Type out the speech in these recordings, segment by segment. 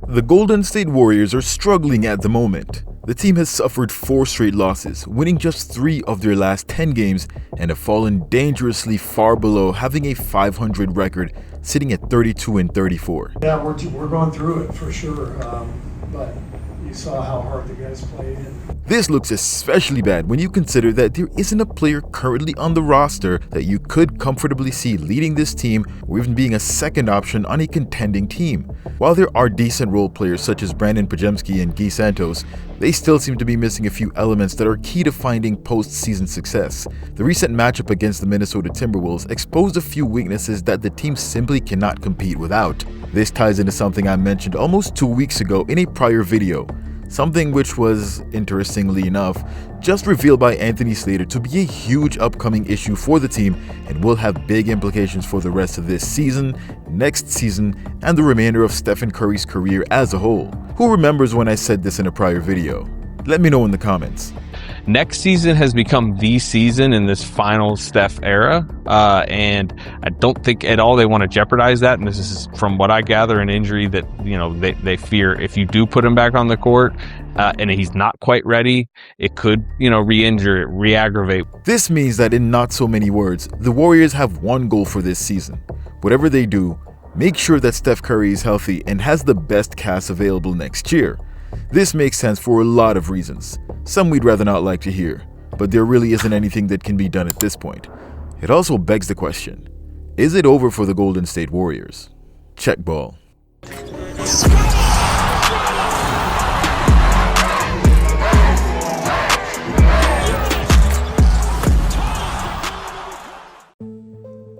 The Golden State Warriors are struggling at the moment. The team has suffered 4 straight losses, winning just 3 of their last 10 games, and have fallen dangerously far below having a 500 record, sitting at 32-34. Yeah, we're going through it for sure, but you saw how hard the guys played. This looks especially bad when you consider that there isn't a player currently on the roster that you could comfortably see leading this team or even being a second option on a contending team. While there are decent role players such as Brandon Pajemski and Guy Santos, they still seem to be missing a few elements that are key to finding postseason success. The recent matchup against the Minnesota Timberwolves exposed a few weaknesses that the team simply cannot compete without. This ties into something I mentioned almost 2 weeks ago in a prior video. Something which was, interestingly enough, just revealed by Anthony Slater to be a huge upcoming issue for the team and will have big implications for the rest of this season, next season, and the remainder of Stephen Curry's career as a whole. Who remembers when I said this in a prior video? Let me know in the comments. Next season has become the season in this final Steph era, and I don't think at all they want to jeopardize that. And this is, from what I gather, an injury that they fear if you do put him back on the court and he's not quite ready, it could re-injure, re-aggravate. This means that in not so many words, the Warriors have one goal for this season. Whatever they do, make sure that Steph Curry is healthy and has the best cast available next year. This makes sense for a lot of reasons. Some we'd rather not like to hear, but there really isn't anything that can be done at this point. It also begs the question, is it over for the Golden State Warriors? Check ball.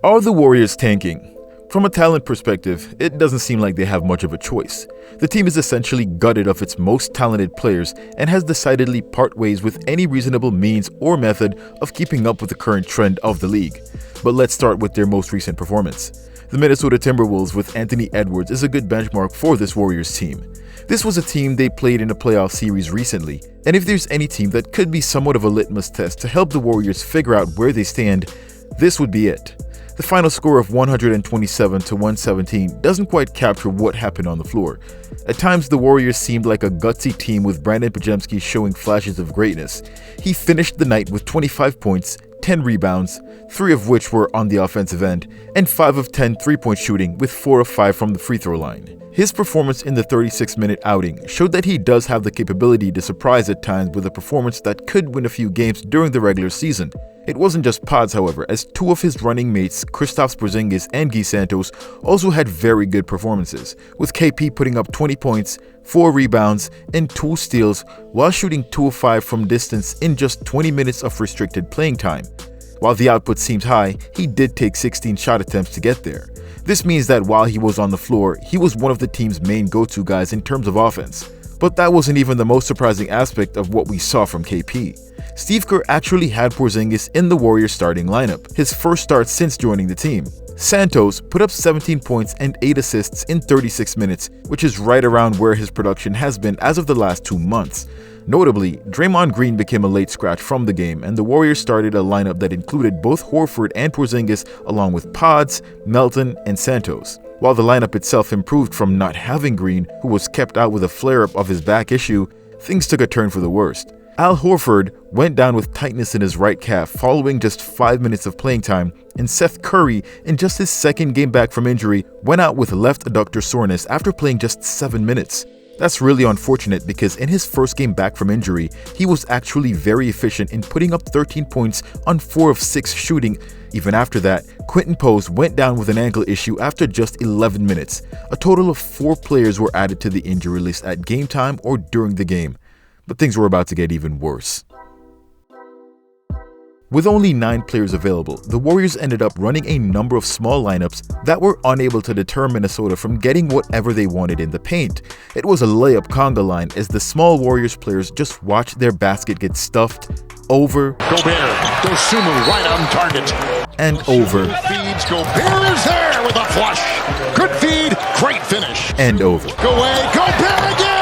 Are the Warriors tanking? From a talent perspective, it doesn't seem like they have much of a choice. The team is essentially gutted of its most talented players and has decidedly part ways with any reasonable means or method of keeping up with the current trend of the league. But let's start with their most recent performance. The Minnesota Timberwolves with Anthony Edwards is a good benchmark for this Warriors team. This was a team they played in a playoff series recently, and if there's any team that could be somewhat of a litmus test to help the Warriors figure out where they stand, this would be it. The final score of 127-117 doesn't quite capture what happened on the floor. At times, the Warriors seemed like a gutsy team with Brandon Pajemski showing flashes of greatness. He finished the night with 25 points, 10 rebounds, 3 of which were on the offensive end, and 5 of 10 3-point shooting with 4 of 5 from the free throw line. His performance in the 36-minute outing showed that he does have the capability to surprise at times with a performance that could win a few games during the regular season. It wasn't just pods, however, as 2 of his running mates, Kristaps Porzingis and Guy Santos, also had very good performances, with KP putting up 20 points, 4 rebounds, and 2 steals while shooting 2 of 5 from distance in just 20 minutes of restricted playing time. While the output seems high, he did take 16 shot attempts to get there. This means that while he was on the floor, he was one of the team's main go-to guys in terms of offense. But that wasn't even the most surprising aspect of what we saw from KP. Steve Kerr actually had Porzingis in the Warriors starting lineup, his first start since joining the team. Santos put up 17 points and 8 assists in 36 minutes, which is right around where his production has been as of the last 2 months. Notably, Draymond Green became a late scratch from the game, and the Warriors started a lineup that included both Horford and Porzingis along with Pods, Melton, and Santos. While the lineup itself improved from not having Green, who was kept out with a flare-up of his back issue, things took a turn for the worst. Al Horford went down with tightness in his right calf following just 5 minutes of playing time, and Seth Curry, in just his second game back from injury, went out with left adductor soreness after playing just 7 minutes. That's really unfortunate because in his first game back from injury, he was actually very efficient in putting up 13 points on 4 of 6 shooting. Even after that, Quentin Pose went down with an ankle issue after just 11 minutes. A total of 4 players were added to the injury list at game time or during the game. But things were about to get even worse. With only 9 players available, the Warriors ended up running a number of small lineups that were unable to deter Minnesota from getting whatever they wanted in the paint. It was a layup conga line as the small Warriors players just watched their basket get stuffed over Gobert, Dosunmu right on target. And over. Feeds, Gobert is there with a flush. Good feed, great finish. And over. Go away, Gobert again!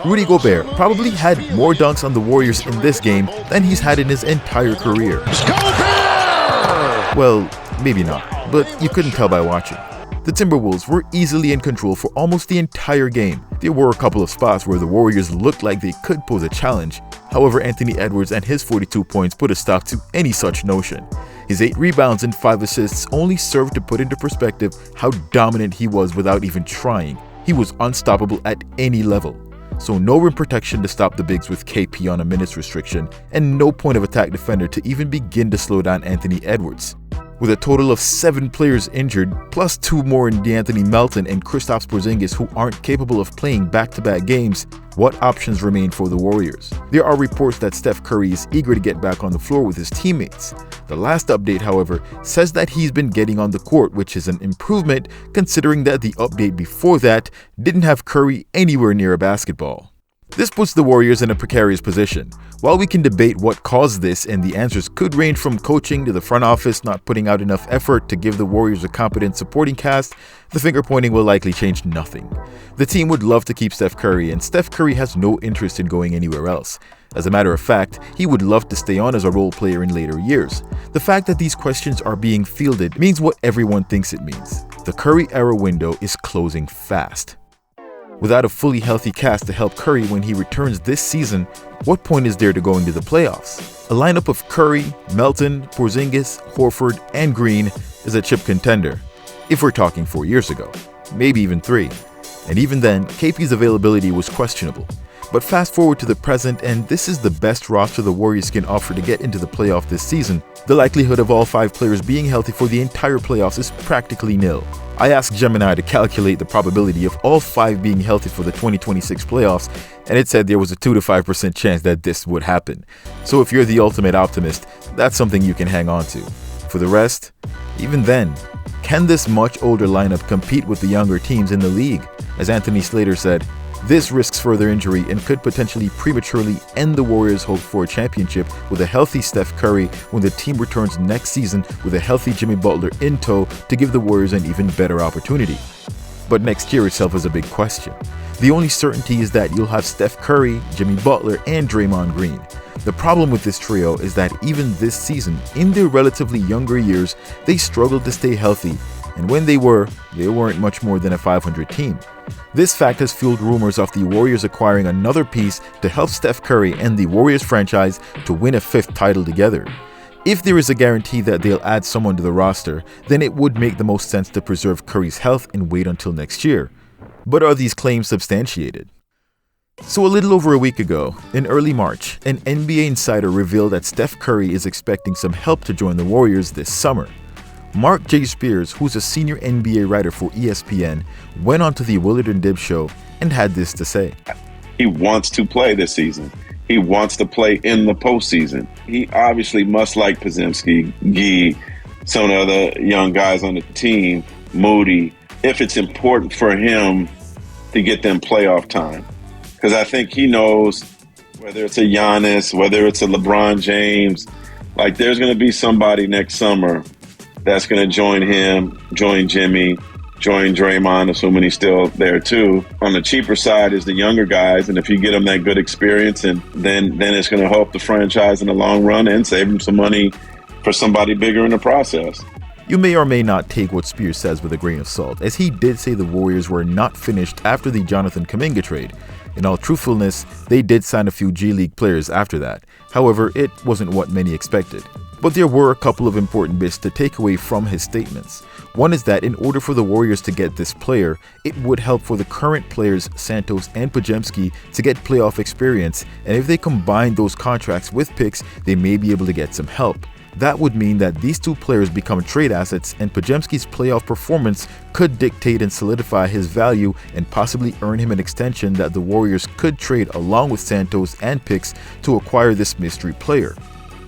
Rudy Gobert probably had more dunks on the Warriors in this game than he's had in his entire career. Gobert! Well, maybe not, but you couldn't tell by watching. The Timberwolves were easily in control for almost the entire game, There were a couple of spots where the Warriors looked like they could pose a challenge. However, Anthony Edwards and his 42 points put a stop to any such notion. His 8 rebounds and 5 assists only served to put into perspective how dominant he was without even trying. He was unstoppable at any level. So no rim protection to stop the bigs with KP on a minutes restriction, and no point of attack defender to even begin to slow down Anthony Edwards. With a total of 7 players injured, plus 2 more in De'Anthony Melton and Kristaps Porzingis who aren't capable of playing back-to-back games, what options remain for the Warriors? There are reports that Steph Curry is eager to get back on the floor with his teammates. The last update, however, says that he's been getting on the court, which is an improvement considering that the update before that didn't have Curry anywhere near a basketball. This puts the Warriors in a precarious position. While we can debate what caused this, and the answers could range from coaching to the front office not putting out enough effort to give the Warriors a competent supporting cast, the finger pointing will likely change nothing. The team would love to keep Steph Curry, and Steph Curry has no interest in going anywhere else. As a matter of fact, he would love to stay on as a role player in later years. The fact that these questions are being fielded means what everyone thinks it means. The Curry era window is closing fast. Without a fully healthy cast to help Curry when he returns this season, what point is there to going to the playoffs? A lineup of Curry, Melton, Porzingis, Horford, and Green is a chip contender, if we're talking 4 years ago, maybe even 3. And even then, KP's availability was questionable. But fast forward to the present, and this is the best roster the Warriors can offer to get into the playoff this season. The likelihood of all 5 players being healthy for the entire playoffs is practically nil. I asked Gemini to calculate the probability of all 5 being healthy for the 2026 playoffs, and it said there was a 2 to 5% chance that this would happen. So if you're the ultimate optimist, that's something you can hang on to. For the rest, even then, can this much older lineup compete with the younger teams in the league? As Anthony Slater said, this risks further injury and could potentially prematurely end the Warriors' hope for a championship with a healthy Steph Curry when the team returns next season with a healthy Jimmy Butler in tow to give the Warriors an even better opportunity. But next year itself is a big question. The only certainty is that you'll have Steph Curry, Jimmy Butler, and Draymond Green. The problem with this trio is that even this season, in their relatively younger years, they struggled to stay healthy, and when they weren't much more than a 500 team. This fact has fueled rumors of the Warriors acquiring another piece to help Steph Curry and the Warriors franchise to win a 5th title together. If there is a guarantee that they'll add someone to the roster, then it would make the most sense to preserve Curry's health and wait until next year. But are these claims substantiated? So a little over a week ago, in early March, an NBA insider revealed that Steph Curry is expecting some help to join the Warriors this summer. Mark J. Spears, who's a senior NBA writer for ESPN, went on to the Willard and Dib show and had this to say. He wants to play this season. He wants to play in the postseason. He obviously must like Podziemski, Gee, some of the other young guys on the team, Moody, if it's important for him to get them playoff time. Because I think he knows whether it's a Giannis, whether it's a LeBron James, like there's going to be somebody next summer that's going to join him, join Jimmy, join Draymond, assuming he's still there too. On the cheaper side is the younger guys, and if you get them that good experience, and then it's going to help the franchise in the long run and save them some money for somebody bigger in the process. You may or may not take what Spears says with a grain of salt, as he did say the Warriors were not finished after the Jonathan Kuminga trade. In all truthfulness, they did sign a few G League players after that. However, it wasn't what many expected. But there were a couple of important bits to take away from his statements. One is that in order for the Warriors to get this player, it would help for the current players Santos and Podziemski to get playoff experience, and if they combine those contracts with picks, they may be able to get some help. That would mean that these 2 players become trade assets, and Podziemski's playoff performance could dictate and solidify his value and possibly earn him an extension that the Warriors could trade along with Santos and picks to acquire this mystery player.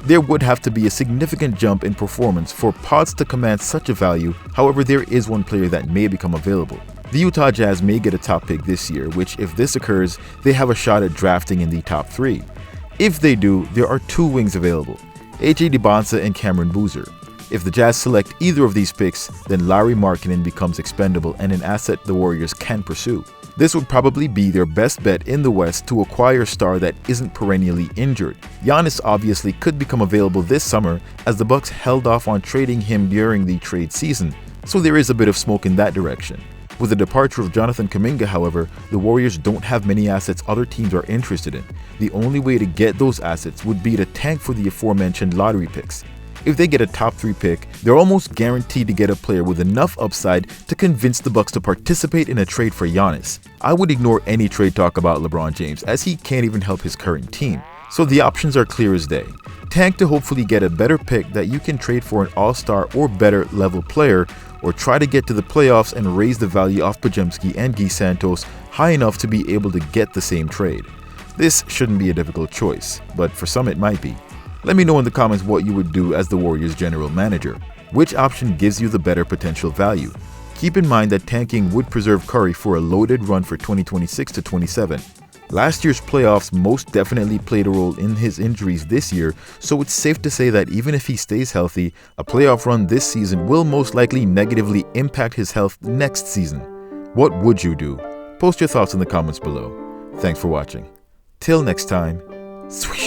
There would have to be a significant jump in performance for Pods to command such a value. However, there is one player that may become available. The Utah Jazz may get a top pick this year, which if this occurs, they have a shot at drafting in the top 3. If they do, there are 2 wings available, AJ DeBonsa and Cameron Boozer. If the Jazz select either of these picks, then Larry Markkinen becomes expendable and an asset the Warriors can pursue. This would probably be their best bet in the West to acquire a star that isn't perennially injured. Giannis obviously could become available this summer, as the Bucks held off on trading him during the trade season, so there is a bit of smoke in that direction. With the departure of Jonathan Kuminga, however, the Warriors don't have many assets other teams are interested in. The only way to get those assets would be to tank for the aforementioned lottery picks. If they get a top 3 pick, they're almost guaranteed to get a player with enough upside to convince the Bucks to participate in a trade for Giannis. I would ignore any trade talk about LeBron James, as he can't even help his current team. So the options are clear as day. Tank to hopefully get a better pick that you can trade for an all-star or better level player, or try to get to the playoffs and raise the value of Podziemski and Guy Santos high enough to be able to get the same trade. This shouldn't be a difficult choice, but for some it might be. Let me know in the comments what you would do as the Warriors general manager. Which option gives you the better potential value? Keep in mind that tanking would preserve Curry for a loaded run for 2026 to 27. Last year's playoffs most definitely played a role in his injuries this year, so it's safe to say that even if he stays healthy, a playoff run this season will most likely negatively impact his health next season. What would you do? Post your thoughts in the comments below. Thanks for watching. Till next time, swish.